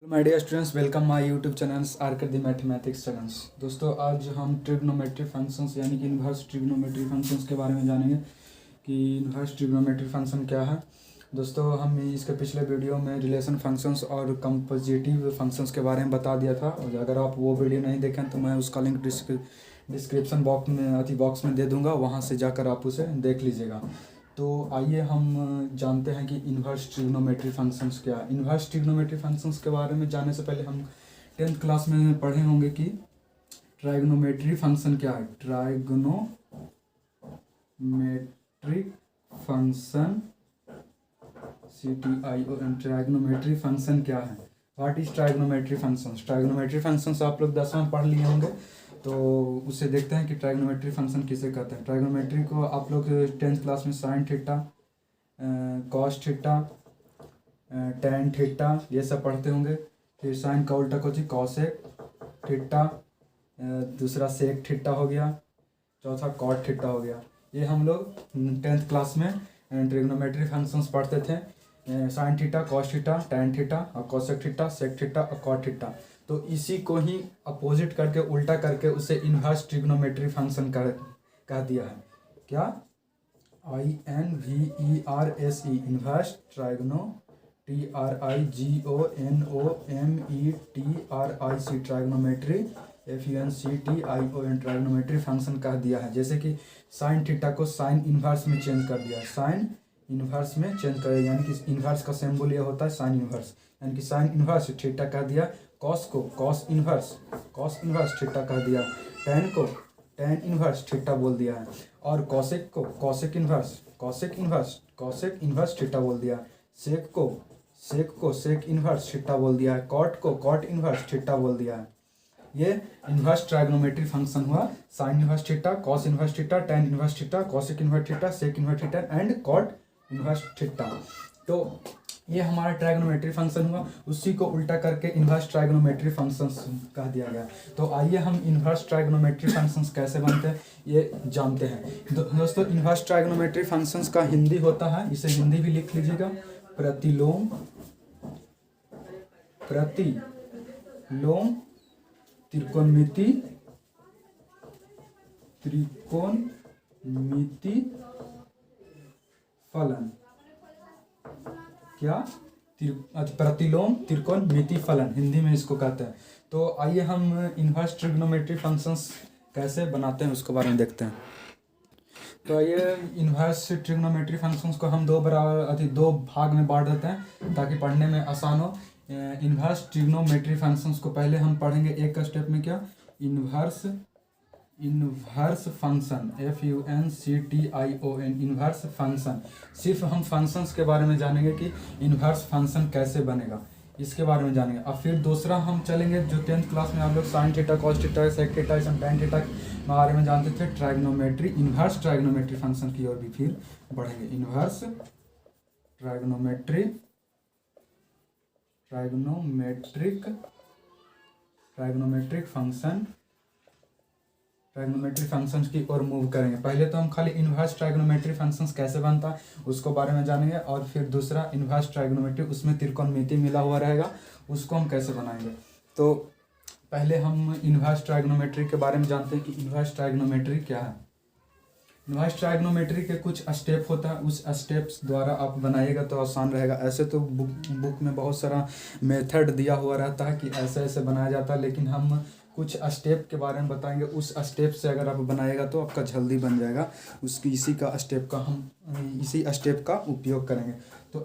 My dear students, welcome my YouTube channels Archer the mathematics channels. दोस्तों, आज हम trigonometry functions यानी कि इन्वर्स ट्रिग्नोमेट्री फंक्शंस के बारे में जानेंगे कि इन्वर्स ट्रिग्नोमेट्री फंक्शन क्या है। दोस्तों, हम इसके पिछले वीडियो में रिलेशन फंक्शंस और कंपोजिटिव फंक्शंस के बारे में बता दिया था, और अगर आप वो वीडियो नहीं देखें तो मैं उसका लिंक डिस्क्रिप्शन बॉक्स में दे दूँगा, वहाँ से जाकर आप उसे देख लीजिएगा। तो आइए हम जानते हैं कि इन्वर्स ट्रिग्नोमेट्री फंक्शंस क्या है। इन्वर्स ट्रिग्नोमेट्री फंक्शंस के बारे में जानने से पहले हम 10th क्लास में पढ़े होंगे कि ट्राइग्नोमेट्री फंक्शन क्या है। Trigonometric function CTION, trigonometry function क्या है। What is trigonometry functions. Trigonometry functions आप लोग 10वां में पढ़ लिए होंगे, तो उसे देखते हैं कि ट्राइग्नोमेट्री फंक्शन किसे कहते हैं। ट्राइग्नोमेट्री को आप लोग 10th क्लास में sign theta, cos theta, tan theta ये सब पढ़ते होंगे। फिर साइन का उल्टा कुछ कॉसेक थीटा, दूसरा सेक थीटा हो गया, चौथा कॉट थीटा हो गया। ये हम लोग 10th क्लास में ट्रिग्नोमेट्री फंक्शंस पढ़ते थे। Sign theta, cos theta, tan theta और कॉसेक थीटा, सेक थीटा और कॉट थीटा। तो इसी को ही अपोजिट करके उल्टा करके उसे इन्वर्स ट्रिग्नोमेट्री फंक्शन कह दिया है। क्या? INVERSE, इन्वर्स ट्राइग्नोमेट्री ट्राइग्नोमेट्री FUNCTION ट्राइग्नोमेट्री फंक्शन कह दिया है। जैसे कि साइन थीटा को साइन इन्वर्स में चेंज कर दिया, साइन इन्वर्स में चेंज कर दिया, यानी कि इन्वर्स का सिंबल ये होता है साइन इन्वर्स, यानी कि साइन इन्वर्स थीटा कह दिया। कॉस को कॉस इन्वर्स थीटा कह दिया। टैन को टैन इन्वर्स थीटा बोल दिया है, और कॉसेक को कॉसेक इन्वर्स थीटा बोल दिया। सेक को सेक इन्वर्स थीटा बोल दिया है। कॉट को कॉट इन्वर्स थीटा बोल दिया है। ये इन्वर्स ट्राइग्नोमेट्री फंक्शन हुआ। Sine inverse theta, cos inverse theta, tan inverse theta, cosec inverse theta, sec inverse theta and cot inverse theta. तो ये हमारा ट्राइग्नोमेट्री फंक्शन हुआ। उसी को उल्टा करके इन्वर्स ट्राइग्नोमेट्री फंक्शंस कह दिया गया। तो आइए हम इन्वर्स ट्राइग्नोमेट्री फंक्शंस कैसे बनते हैं ये जानते हैं। दोस्तों, इन्वर्स ट्राइग्नोमेट्री फंक्शंस का हिंदी होता है, इसे हिंदी भी लिख लीजिएगा, प्रतिलोम त्रिकोणमिति फलन। क्या? प्रतिलोम त्रिकोणमिति फलन हिंदी में इसको कहते हैं। तो आइए हम इन्वर्स ट्रिग्नोमेट्री फंक्शंस कैसे बनाते हैं उसके बारे में देखते हैं। तो ये इन्वर्स ट्रिग्नोमेट्री फंक्शंस को हम दो भाग में बांट देते हैं ताकि पढ़ने में आसान हो। इन्वर्स ट्रिग्नोमेट्री फंक्शंस को पहले हम पढ़ेंगे एक स्टेप में। क्या? Inverse function FUNCTION, inverse function. सिर्फ हम फंक्शंस के बारे में जानेंगे कि इन्वर्स फंक्शन कैसे बनेगा, इसके बारे में जानेंगे। और फिर दूसरा हम चलेंगे जो 10th क्लास में आप लोग sine theta, cos theta, sec theta, tan theta के बारे में जानते थे, इन्वर्स ट्राइग्नोमेट्री फंक्शन की ओर भी फिर बढ़ेंगे। इन्वर्स ट्राइग्नोमेट्री फंक्शंस की ओर मूव करेंगे। पहले तो हम खाली इन्वर्स ट्राइग्नोमेट्री फंक्शंस कैसे बनता है उसको बारे में जानेंगे, और फिर दूसरा इन्वर्स ट्राइग्नोमेट्री, उसमें त्रिकोणमिति मिला हुआ रहेगा, उसको हम कैसे बनाएंगे। तो पहले हम इन्वर्स ट्राइग्नोमेट्री के बारे में जानते हैं कि इन्वर्स ट्राइग्नोमेट्री क्या है। इन्वर्स ट्राइग्नोमेट्री के कुछ स्टेप होता है, उस स्टेप्स द्वारा आप बनाइएगा तो आसान रहेगा। ऐसे तो बुक में बहुत सारा मेथड दिया हुआ रहता है कि ऐसे ऐसे बनाया जाता है, लेकिन हम कुछ स्टेप के बारे में बताएंगे। उस स्टेप से अगर आप बनाएगा तो आपका जल्दी बन जाएगा। इसी स्टेप का उपयोग करेंगे। तो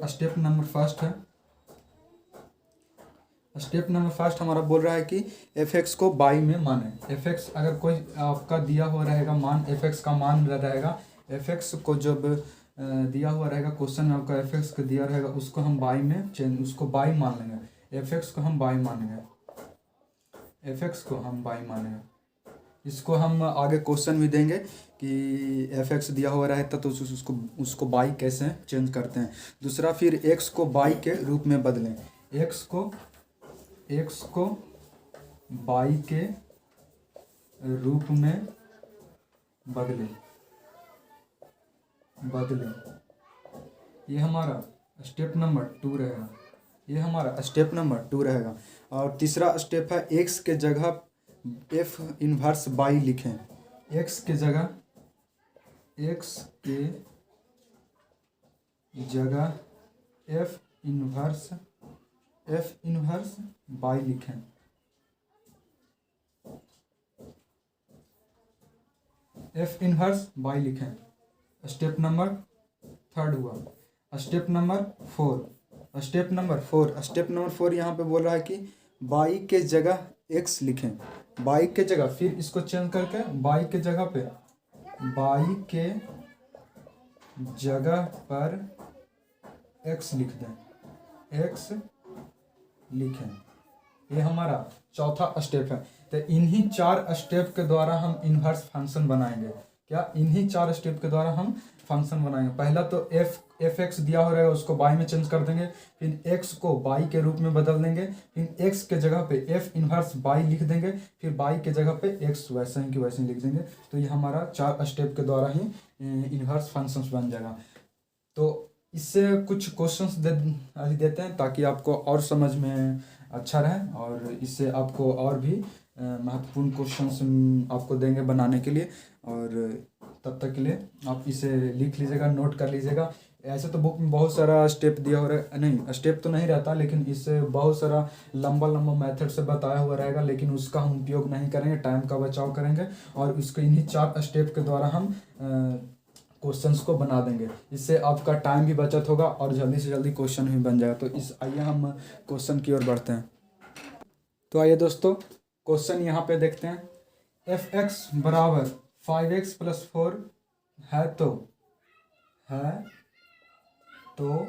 स्टेप नंबर फर्स्ट हमारा बोल रहा है कि fx को बाई में माने। fx अगर कोई आपका दिया हुआ रहेगा मान, fx का मान रहेगा, fx को जब दिया हुआ रहेगा क्वेश्चन में आपका fx को दिया रहेगा, उसको हम बाई में उसको बाई मान लेंगे। fx को हम बाई मानेंगे। इसको हम आगे क्वेश्चन भी देंगे कि fx दिया हुआ रहता तो उसको बाई कैसे चेंज करते हैं। दूसरा, फिर x को बाई के रूप में बदलें। x को बाई के रूप में बदलें। ये हमारा स्टेप नंबर 2 रहेगा। ये हमारा स्टेप नंबर 2 रहेगा। और तीसरा स्टेप है एक्स के जगह एफ इनवर्स बाई लिखें। एक्स के जगह एफ इनवर्स बाई लिखें। एफ इनवर्स बाई लिखें। स्टेप नंबर 3 हुआ। स्टेप नंबर 4 यहाँ पे बोल रहा है कि बाई के जगह एक्स लिखें। बाई के जगह, फिर इसको चेंज करके बाई के जगह पर एक्स लिख दें, एक्स लिखें। ये हमारा चौथा स्टेप है। तो इन्हीं 4 स्टेप के द्वारा हम इन्वर्स फंक्शन बनाएंगे। क्या? इन्हीं 4 स्टेप के द्वारा हम फंक्शन बनाएंगे। पहला तो एफ एक्स दिया हो रहेगा, उसको बाई में चेंज कर देंगे, फिर एक्स को बाई के रूप में बदल देंगे, फिर एक्स के जगह पे एफ इनवर्स बाई लिख देंगे, फिर बाई के जगह पे एक्स वैसे ही कि वैसे ही लिख देंगे। तो ये हमारा 4 स्टेप के द्वारा ही इन्वर्स फंक्शंस बन जाएगा। तो इससे कुछ क्वेश्चंस देते हैं ताकि आपको और समझ में अच्छा रहे, और इससे आपको और भी महत्वपूर्ण क्वेश्चंस आपको देंगे बनाने के लिए। और तब तक के लिए आप इसे लिख लीजिएगा, नोट कर लीजिएगा। ऐसे तो बुक में बहुत सारा स्टेप दिया हो रहा है, नहीं स्टेप तो नहीं रहता, लेकिन इससे बहुत सारा लंबा मेथड से बताया हुआ रहेगा, लेकिन उसका हम उपयोग नहीं करेंगे, टाइम का बचाव करेंगे और उसको इन्हीं 4 स्टेप के द्वारा हम क्वेश्चंस को बना देंगे। इससे आपका टाइम भी बचत होगा और जल्दी से जल्दी क्वेश्चन भी बन जाएगा। तो आइए हम क्वेश्चन की ओर बढ़ते हैं। तो आइए दोस्तों, क्वेश्चन यहाँ पे देखते हैं। एफ एक्स बराबर 5x + 4 है तो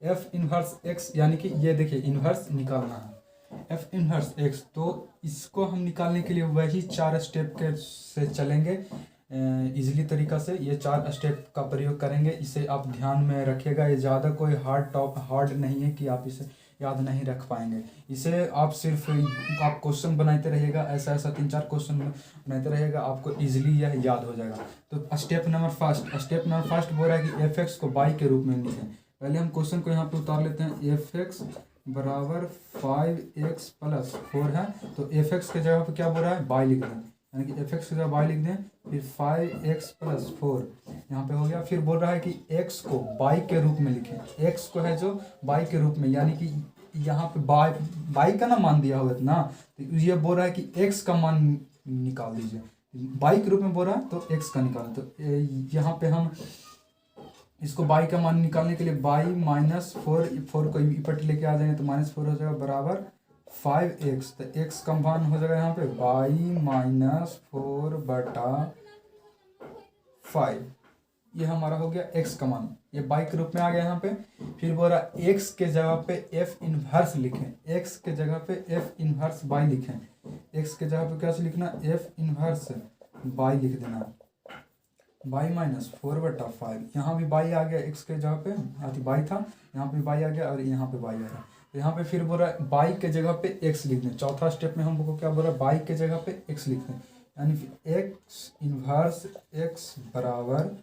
एफ इनवर्स एक्स, यानी कि ये देखिए इनवर्स निकालना है, एफ इनवर्स एक्स। तो इसको हम निकालने के लिए वही 4 स्टेप के से चलेंगे इजीली तरीका से। ये 4 स्टेप का प्रयोग करेंगे, इसे आप ध्यान में रखिएगा। ये ज़्यादा कोई हार्ड नहीं है कि आप इसे याद नहीं रख पाएंगे। इसे आप सिर्फ आप क्वेश्चन बनाते रहिएगा, ऐसा 3-4 क्वेश्चन बनाते रहिएगा, आपको इजीली यह याद हो जाएगा। तो स्टेप नंबर फर्स्ट बोल रहा है कि एफ एक्स को बाई के रूप में लिखें। पहले हम क्वेश्चन को यहाँ पे उतार लेते हैं। एफ एक्स बराबर 5x + 4 है, तो एफ एक्स के जगह पे क्या बोल रहा है? बाई लिख दें, यानी कि एफ एक्स की जगह बाई लिख दें, फिर 5x + 4 यहाँ पे हो गया। फिर बोल रहा है कि x को बाई के रूप में लिखें, x को है जो बाई के रूप में, यानी कि यहाँ पे बाई का ना मान दिया हुआ है ना, तो ये बोल रहा है कि x का मान निकाल दीजिए। बाई के रूप में बोल रहा है तो x का निकालें। तो यहाँ पे हम इसको बाई का मान निकालने के लिए बाई -4 को इपट लेके आ जाएंगे, तो -4 हो जाएगा बराबर 5x। तो x का मान हो जाएगा यहाँ पे बाई -4/5। ये हमारा हो गया x का मान, ये बाई के रूप में आ गया यहाँ पे। फिर बोल रहा x के जगह पे f इनवर्स लिखें, x के जगह पे f इनवर्स बाई लिखें। x के जगह पे क्या लिखना? f इनवर्स बाई लिख देना, बाई -4/5। यहाँ भी बाई आ गया, x के जगह पे बाई था, यहाँ पे बाई आ गया और यहाँ पे बाई आ गया। तो यहाँ पे फिर बोल रहा है बाई के जगह पे x लिख दें। चौथा स्टेप में हमको क्या बोल रहा है? बाई के जगह पे x लिख दें, यानी कि x इनवर्स x बराबर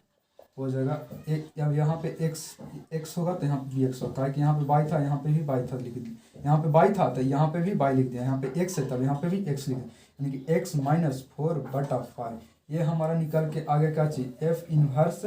हो जाएगा एक। अब यहाँ पे x होगा तो यहाँ पे भी x होगा, कि यहाँ पे बाई था, यहाँ पे भी बाई था, लिख दिया। यहाँ पे बाई था तो यहाँ पे भी बाई लिख दिया, यहाँ पे x है तब यहाँ पे भी x लिख दिया, यानी कि x -4/5। ये हमारा निकल के आगे क्या चीज? f इनवर्स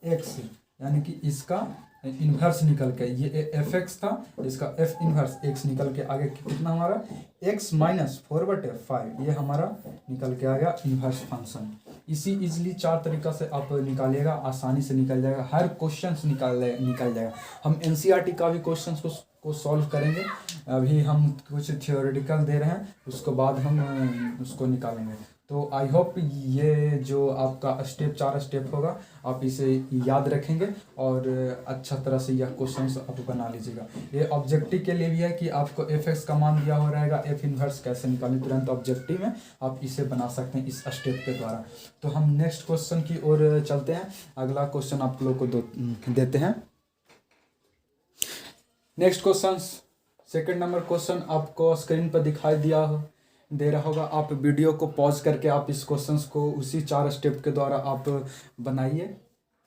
x, यानी कि इसका इनवर्स निकल के, ये एफ एक्स था, इसका एफ इनवर्स एक्स निकल के आगे कितना हमारा? x -4/5। ये हमारा निकल के आ गया इनवर्स फंक्शन। इसी इजीली 4 तरीका से आप निकालिएगा, आसानी से निकल जाएगा, हर क्वेश्चन निकल जाएगा। हम एनसीईआरटी का भी क्वेश्चन को सॉल्व करेंगे। अभी हम कुछ थियोरेटिकल दे रहे हैं, उसके बाद हम उसको निकालेंगे। तो आई होप ये जो आपका 4 स्टेप होगा आप इसे याद रखेंगे और अच्छा तरह से यह क्वेश्चंस आप बना लीजिएगा। ये ऑब्जेक्टिव के लिए भी है कि आपको एफ एक्स का मान दिया हो रहेगा, एफ इनवर्स कैसे निकालें, तुरंत ऑब्जेक्टिव में आप इसे बना सकते हैं इस स्टेप के द्वारा। तो हम नेक्स्ट क्वेश्चन की ओर चलते हैं। अगला क्वेश्चन आप लोग को देते हैं। Next question, second number question आपको स्क्रीन पर दिखाई दे रहा होगा। आप वीडियो को पॉज करके आप इस क्वेश्चंस को उसी 4 स्टेप के द्वारा आप बनाइए।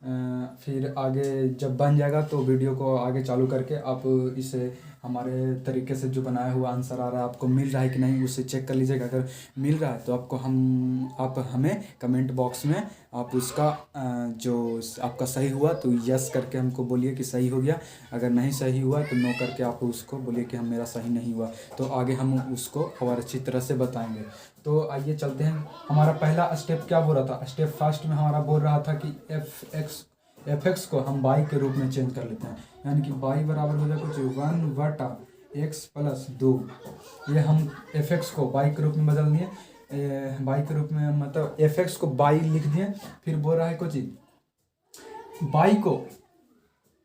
फिर आगे जब बन जाएगा तो वीडियो को आगे चालू करके आप इसे हमारे तरीके से जो बनाया हुआ आंसर आ रहा है आपको मिल रहा है कि नहीं उसे चेक कर लीजिएगा। अगर मिल रहा है तो आप हमें कमेंट बॉक्स में आप उसका जो आपका सही हुआ तो यस करके हमको बोलिए कि सही हो गया। अगर नहीं सही हुआ तो नो करके आप उसको बोलिए कि मेरा सही नहीं हुआ, तो आगे हम उसको और अच्छी तरह से बताएंगे। तो आइए चलते हैं। हमारा पहला स्टेप क्या बोल रहा था? स्टेप फर्स्ट में हमारा बोल रहा था कि एफ एक्स को हम बाई के रूप में चेंज कर लेते हैं, यानी कि बाई बराबर हो जाएगा कुछ 1/x + 2। ये हम एफ एक्स को बाई के रूप में बदल दिए, बाई के रूप में मतलब एफ एक्स को बाई लिख दिए। फिर बोल रहा है कुछ बाई को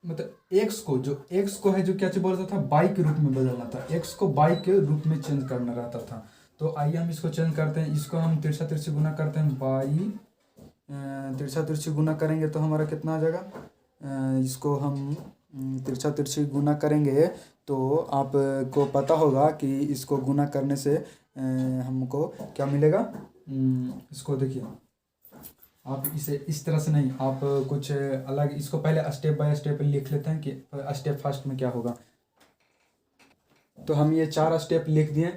मतलब एक्स को, जो एक्स को है जो क्या बोल रहा था बाई के रूप में बदलना था, एक्स को बाई के रूप में चेंज करना रहता था। तो आइए हम इसको चेंज करते हैं। इसको हम तिरछा तिरछी गुना करते हैं, बाई तिरछा तिरछी गुना करेंगे तो हमारा कितना आ जाएगा? इसको हम तिरछा तिरछी गुना करेंगे तो आपको पता होगा कि इसको गुना करने से हमको क्या मिलेगा। इसको देखिए, आप इसे इस तरह से नहीं, आप कुछ अलग इसको पहले स्टेप बाय स्टेप लिख लेते हैं कि स्टेप फर्स्ट में क्या होगा। तो हम ये 4 स्टेप लिख दिए,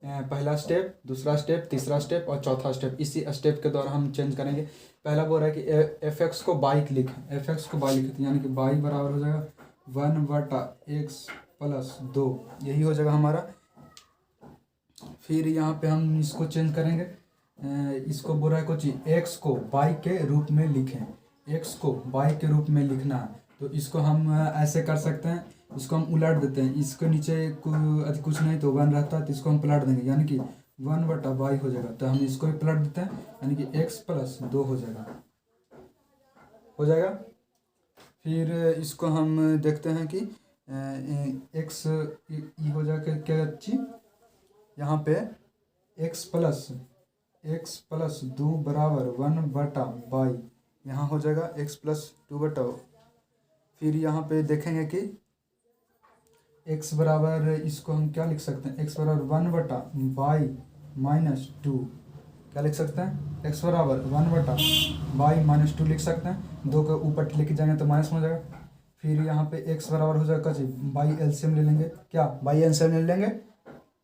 पहला स्टेप, दूसरा स्टेप, तीसरा स्टेप और चौथा स्टेप। इसी स्टेप के द्वारा हम चेंज करेंगे। पहला बोल रहा है कि एफ एक्स को बाई लिखें, एफ एक्स को बाई लिखते हैं, यानी कि बाई बराबर हो जाएगा 1/x + 2, यही हो जाएगा हमारा। फिर यहाँ पे हम इसको चेंज करेंगे, इसको बोल रहा है कुछ एक्स को बाई के रूप में लिखें, एक्स को बाई के रूप में लिखना है। तो इसको हम ऐसे कर सकते हैं, इसको हम उलट देते हैं, इसके नीचे कुछ नहीं तो 1 रहता है तो इसको हम पलट देंगे, यानी कि 1/बाई हो जाएगा। तो हम इसको भी पलट देते हैं, यानी कि x + 2 हो जाएगा। फिर इसको हम देखते हैं कि x ये हो जाएगा क्या अच्छी, यहाँ पे x + 2 बराबर 1/बाई, यहाँ हो जाएगा x + 2/। फिर यहाँ पे देखेंगे कि x बराबर, इसको हम क्या लिख सकते हैं, x बराबर 1/बाई - 2, क्या लिख सकते हैं, x बराबर 1/बाई - 2 लिख सकते हैं। 2 के ऊपर लेके जाएंगे तो माइनस में हो जाएगा। फिर यहाँ पे x बराबर हो जाएगा जी बाई एलसीएम ले लेंगे, क्या बाई एलसीएम ले लेंगे,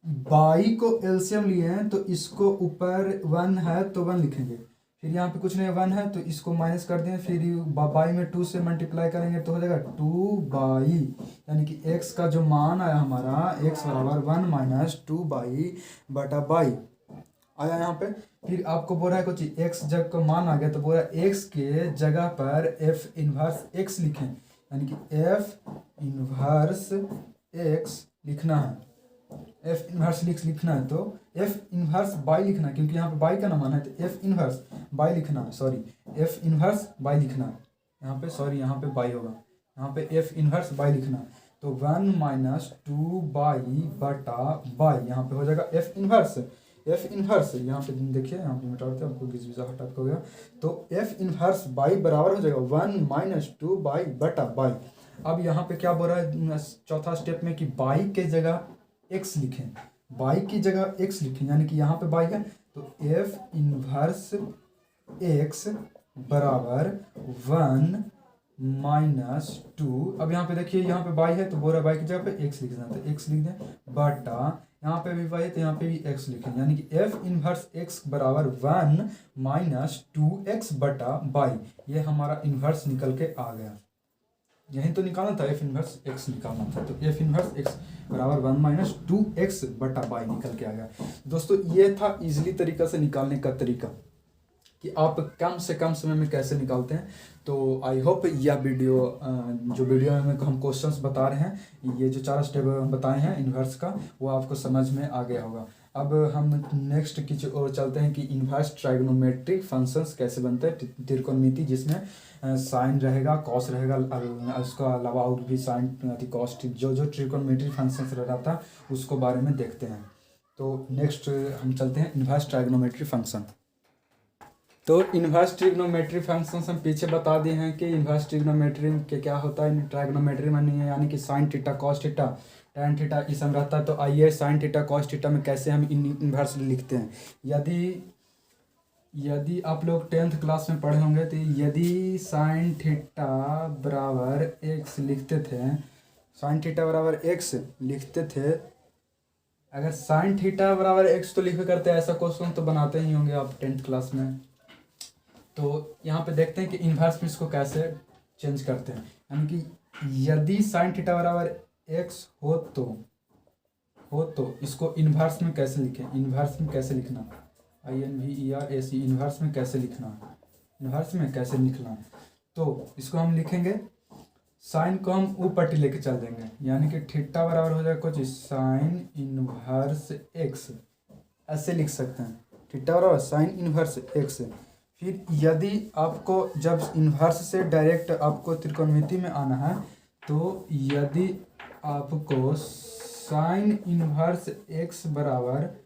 बाई को एलसीएम लिए हैं तो इसको ऊपर 1 है तो 1 लिखेंगे। फिर यहाँ पे कुछ नहीं 1 है तो इसको माइनस कर दें, फिर बाई में 2 से मल्टीप्लाई करेंगे तो हो जाएगा 2/, यानी कि x का जो मान आया हमारा x बराबर 1 - 2/बाई आया यहाँ पे। फिर आपको बोल रहा है कुछ x जब का मान आ गया तो बोल रहा है x के जगह पर f इनवर्स x लिखें, यानी कि f इनवर्स x लिखना है, f इनवर्स लिखना है। तो f इनवर्स बाई लिखना है, क्योंकि यहाँ पे बाई का ना मान है तो f इनवर्स बाई लिखना है, सॉरी f इनवर्स बाई लिखना है यहाँ पे, सॉरी यहाँ पे बाई होगा, यहाँ पे f इनवर्स बाई लिखना है। तो 1 - 2/बाई यहाँ पे हो जाएगा f इनवर्स यहाँ पे देखिए, यहाँ पे मिटा देते हैं, आपको घिस हटा हो गया। तो f इनवर्स बाई बराबर हो जाएगा 1 - 2/बाई। अब यहाँ पे क्या बोल रहा है चौथा स्टेप में कि बाई के जगह x लिखें, बाई की जगह x लिखें, यानी कि यहाँ पे बाई है तो f इनवर्स x बराबर 1 - 2। अब यहाँ पे देखिए, यहाँ पे बाई है तो बोल रहा है बाई की जगह पे x लिखना है, तो x लिख दें बटा, यहाँ पे भी बाई है तो यहाँ पे भी x लिखें, यानी कि f इनवर्स x बराबर 1 - 2x/बाई। ये हमारा इन्वर्स निकल के आ गया। यही तो निकालना था, f इनवर्स x निकालना था, तो f इनवर्स x बराबर 1 - 2x/बाई निकल के आ गया। दोस्तों ये था इजीली तरीका से निकालने का तरीका कि आप कम से कम समय में कैसे निकालते हैं। तो आई होप यह वीडियो जो वीडियो में हम क्वेश्चंस बता रहे हैं, ये जो 4 स्टेप बताए हैं इन्वर्स का, वो आपको समझ में आ गया होगा। अब हम नेक्स्ट की और चलते हैं कि इन्वर्स ट्राइगोनोमेट्रिक फंक्शंस कैसे बनते हैं, त्रिकोणमिति जिसमें साइन रहेगा, कॉस रहेगा, उसका अलावा और भी साइन कॉस, जो ट्रिकोणमेट्रिक फंक्शंस रहता है उसको बारे में देखते हैं। तो नेक्स्ट हम चलते हैं इन्वर्स ट्राइगोनोमेट्रिक फंक्शन। तो इन्वर्स ट्रिग्नोमेट्री फंक्शंस हम पीछे बता दिए हैं कि इन्वर्स ट्रिग्नोमेट्री के क्या होता है, ट्राइग्नोमेट्री में नहीं है, यानी कि sign theta, cos theta, tan theta ये सब रहता है। तो आइए साइन थीटा, कॉस थीटा में कैसे हम इन्वर्स लिखते हैं। यदि यदि आप लोग 10th क्लास में पढ़े होंगे तो यदि साइन थीटा बराबर एक्स लिखते थे, साइन थीटा बराबर एक्स लिखते थे, अगर साइन थीटा बराबर एक्स तो लिखे करते, ऐसा क्वेश्चन तो बनाते ही होंगे आप 10th क्लास में। तो यहाँ पे देखते हैं कि इन्वर्स में इसको कैसे चेंज करते हैं, यानी कि यदि साइन थीटा बराबर एक्स हो तो इसको इन्वर्स में कैसे लिखें, इन्वर्स में कैसे लिखना, INVERS इन्वर्स में कैसे लिखना, इन्वर्स में कैसे लिखना। तो इसको हम लिखेंगे, साइन को हम ऊपर लेके चल देंगे, यानी कि थीटा बराबर हो जाएगा कुछ साइन इन्वर्स एक्स, ऐसे लिख सकते हैं, थीटा बराबर साइन इन्वर्स एक्स। फिर यदि आपको जब इन्वर्स से डायरेक्ट आपको त्रिकोणमिति में आना है, तो यदि आपको साइन इन्वर्स एक्स बराबर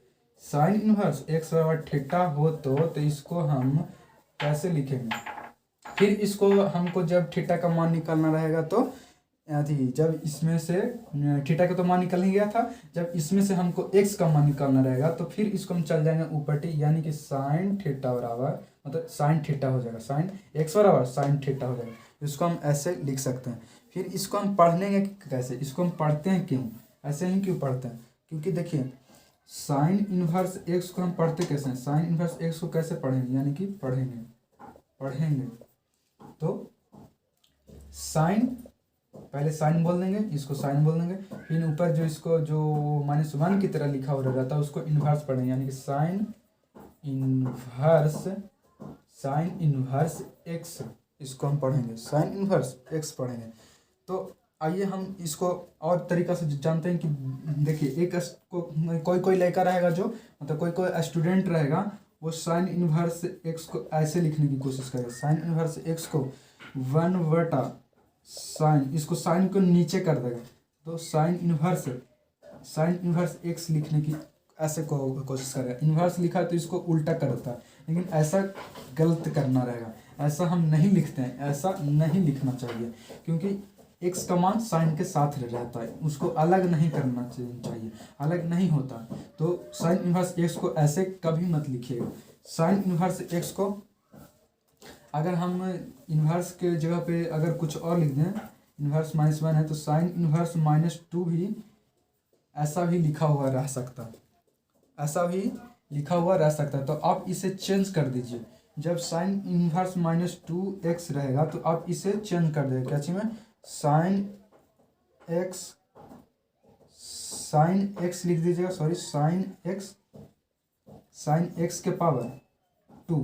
थीटा हो तो इसको हम कैसे लिखेंगे। फिर इसको हमको जब थीटा का मान निकालना रहेगा तो जब इसमें से थीटा का तो मान निकल ही गया था, जब इसमें से हमको एक्स का मान निकालना रहेगा तो फिर इसको हम चल जाएंगे ऊपर टी, यानी कि साइन थीटा बराबर मतलब साइन थीटा हो जाएगा, साइन एक्स बराबर साइन थीटा हो जाएगा। इसको हम ऐसे लिख सकते हैं। फिर इसको हम पढ़ने कैसे, इसको हम पढ़ते हैं क्यों, ऐसे ही क्यों पढ़ते हैं, क्योंकि देखिए साइन इन्वर्स एक्स को हम पढ़ते कैसे हैं, साइन इन्वर्स एक्स को कैसे पढ़ेंगे, यानी कि पढ़ेंगे तो साइन, पहले साइन बोल देंगे, इसको साइन बोल देंगे, फिर ऊपर जो इसको जो -1 की तरह लिखा हुआ रहता है उसको इन्वर्स पढ़ेंगे, यानी कि साइन इन्वर्स एक्स, इसको हम पढ़ेंगे, साइन इन्वर्स एक्स पढ़ेंगे। तो आइए हम इसको और तरीका से जानते हैं कि देखिए कोई लड़का रहेगा जो मतलब कोई स्टूडेंट रहेगा वो साइन इन्वर्स एक्स को ऐसे लिखने की कोशिश करेगा, साइन इन्वर्स एक्स को 1/साइन, इसको साइन को नीचे कर देगा तो साइन इन्वर्स एक्स लिखने की ऐसे कोशिश करेगा। इन्वर्स लिखा तो इसको उल्टा कर देता है, लेकिन ऐसा गलत करना रहेगा, ऐसा हम नहीं लिखते हैं, ऐसा नहीं लिखना चाहिए, क्योंकि एक्स का मान साइन के साथ रहता है, उसको अलग नहीं करना चाहिए, अलग नहीं होता। तो साइन इन्वर्स एक्स को ऐसे कभी मत लिखिएगा। साइन इन्वर्स एक्स को अगर हम इन्वर्स के जगह पे अगर कुछ और लिख दें, इन्वर्स -1 है तो साइन इन्वर्स -2 भी ऐसा भी लिखा हुआ रह सकता है, ऐसा भी लिखा हुआ रह सकता है। तो आप इसे चेंज कर दीजिए, जब साइन इन्वर्स -2x रहेगा तो आप इसे चेंज कर देंगे, क्या चीज़ में साइन एक्स लिख दीजिएगा, सॉरी साइन एक्स के पावर 2,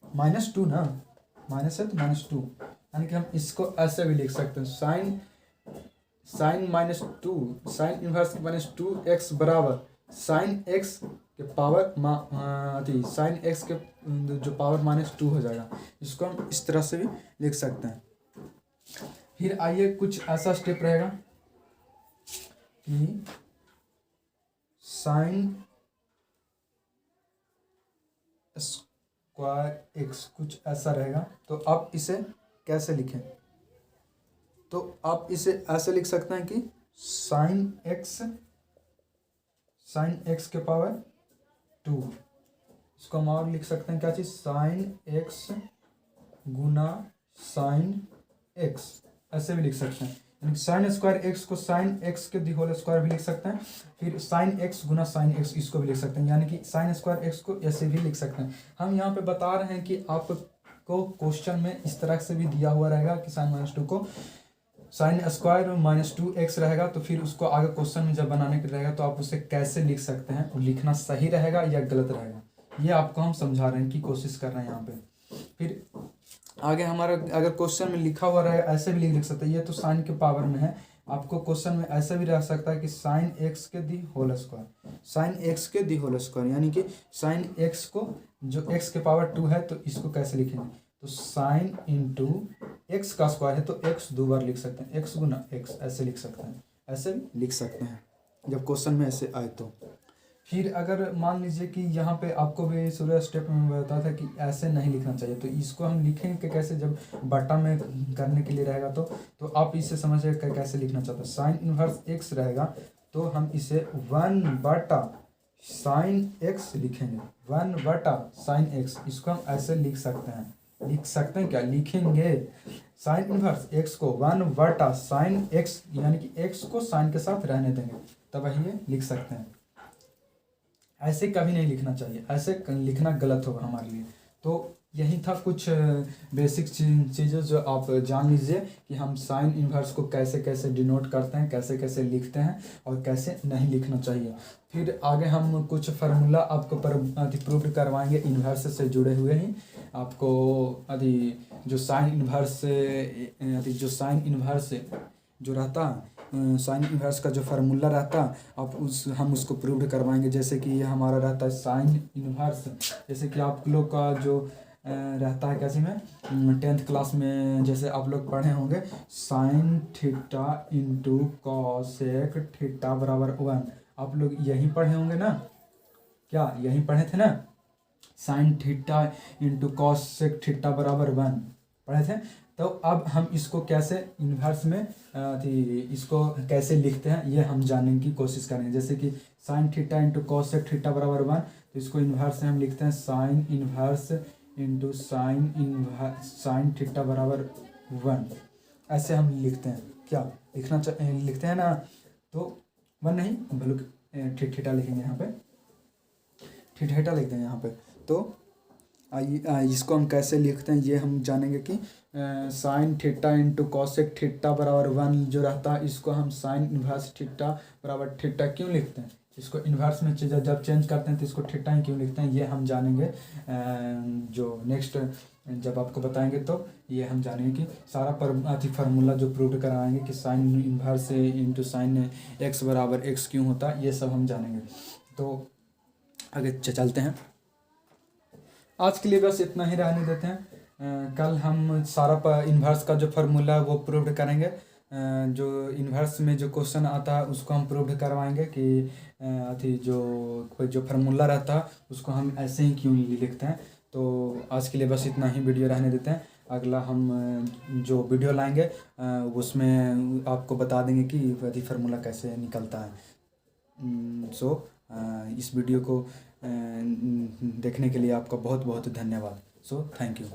-2 ना, माइनस है तो -2, यानी कि हम इसको ऐसे भी लिख सकते हैं, साइन -2 साइन इन्वर्स -2x बराबर साइन एक्स के पावर साइन एक्स के जो पावर -2 हो जाएगा। इसको हम इस तरह से भी लिख सकते हैं। फिर आइए कुछ ऐसा स्टेप रहेगा कि साइन स्क्वायर एक्स, कुछ ऐसा रहेगा। तो आप इसे कैसे लिखें, तो आप इसे ऐसे लिख सकते हैं कि साइन एक्स के पावर 2, इसको हम और लिख सकते हैं क्या चीज़, साइन एक्स गुना साइन एक्स, ऐसे भी लिख सकते हैं। यानी साइन स्क्वायर एक्स को साइन एक्स के होल स्क्वायर भी लिख सकते हैं, फिर साइन एक्स गुना साइन एक्स इसको भी लिख सकते हैं, यानी कि साइन स्क्वायर एक्स को ऐसे भी लिख सकते हैं। हम यहाँ पे बता रहे हैं कि आपको क्वेश्चन में इस तरह से भी दिया हुआ रहेगा कि साइन -2 को साइन स्क्वायर -2x रहेगा, तो फिर उसको आगे क्वेश्चन में जब बनाने के रहेगा तो आप उसे कैसे लिख सकते हैं, लिखना सही रहेगा या गलत रहेगा, ये आपको हम समझा रहे हैं कि कोशिश कर रहे हैं यहाँ पे। फिर आगे हमारा अगर क्वेश्चन में लिखा हुआ रहेगा ऐसे भी लिख सकते हैं, ये तो साइन के पावर में है, आपको क्वेश्चन में ऐसे भी रह सकता है कि साइन एक्स के दी होल स्क्वायर, यानी कि साइन एक्स को जो एक्स के पावर 2 है तो इसको कैसे लिखेंगे, तो साइन इंटू एक्स का स्क्वायर है तो एक्स 2 बार लिख सकते हैं, एक्स गुना एक्स ऐसे लिख सकते हैं, ऐसे भी लिख सकते हैं जब क्वेश्चन में ऐसे आए तो। फिर अगर मान लीजिए कि यहाँ पे आपको भी शुरू स्टेप में बताया था कि ऐसे नहीं लिखना चाहिए, तो इसको हम लिखेंगे कैसे, जब बटा में करने के लिए रहेगा तो आप इसे समझिए कैसे लिखना चाहते हैं। साइन इन्वर्स एक्स रहेगा तो हम इसे 1/, साइन एक्स लिखेंगे, 1/sin x, इसको हम ऐसे लिख सकते हैं क्या, लिखेंगे साइन इनवर्स एक्स को 1/sin x, यानी कि एक्स को साइन के साथ रहने देंगे, तब ये लिख सकते हैं। ऐसे कभी नहीं लिखना चाहिए, ऐसे लिखना गलत होगा हमारे लिए। तो यही था कुछ बेसिक चीज़ें जो आप जान लीजिए कि हम साइन इन्वर्स को कैसे कैसे डिनोट करते हैं, कैसे कैसे लिखते हैं और कैसे नहीं लिखना चाहिए। फिर आगे हम कुछ फार्मूला आपको प्रूव करवाएंगे इन्वर्स से जुड़े हुए ही। आपको अभी जो साइन इन्वर्स जो रहता साइन इन्वर्स का जो फार्मूला रहता हम उसको प्रूव करवाएंगे। जैसे कि ये हमारा रहता है साइन इन्वर्स, जैसे कि आप लोग का जो रहता है कैसे में 10th क्लास में जैसे आप लोग पढ़े होंगे, sine theta into cosec theta बराबर 1। आप लोग यही पढ़े होंगे ना, क्या यही पढ़े थे ना, sine theta into cosec theta बराबर 1 पढ़े थे। तो अब हम इसको कैसे इन्वर्स में इसको कैसे लिखते हैं ये हम जानने की कोशिश करेंगे। जैसे कि sine theta into cosec theta बराबर 1, तो इसको इन्वर्स से हम लिखते हैं sign inverse into sine theta बराबर 1, ऐसे हम लिखते हैं। क्या लिखते हैं ना, तो 1 नहीं बल्कि थीटा लिखेंगे यहाँ पे, थीटा लिख देंगे यहाँ पे। तो इसको हम कैसे लिखते हैं ये हम जानेंगे कि sine theta into cosec theta बराबर 1 जो रहता है, इसको हम साइन इन्वर्स थीटा बराबर थीटा क्यों लिखते हैं, इसको इन्वर्स में जब चेंज करते हैं तो इसको थीटा ही क्यों लिखते हैं, ये हम जानेंगे जो नेक्स्ट जब आपको बताएंगे। तो ये हम जानेंगे कि सारा फार्मूला जो प्रूव कराएंगे कि sign inverse into sine x बराबर एक्स क्यों होता है, ये सब हम जानेंगे। तो आगे चलते हैं। आज के लिए बस इतना ही रहने देते हैं। कल हम सारा इन्वर्स का जो फार्मूला है वो प्रूव करेंगे। जो इन्वर्स में जो क्वेश्चन आता है उसको हम प्रूव करवाएंगे कि जो फार्मूला रहता है उसको हम ऐसे ही क्यों लिखते हैं। तो आज के लिए बस इतना ही वीडियो रहने देते हैं। अगला हम जो वीडियो लाएंगे उसमें आपको बता देंगे कि फार्मूला कैसे निकलता है। इस वीडियो को देखने के लिए आपका बहुत बहुत धन्यवाद। Thank you.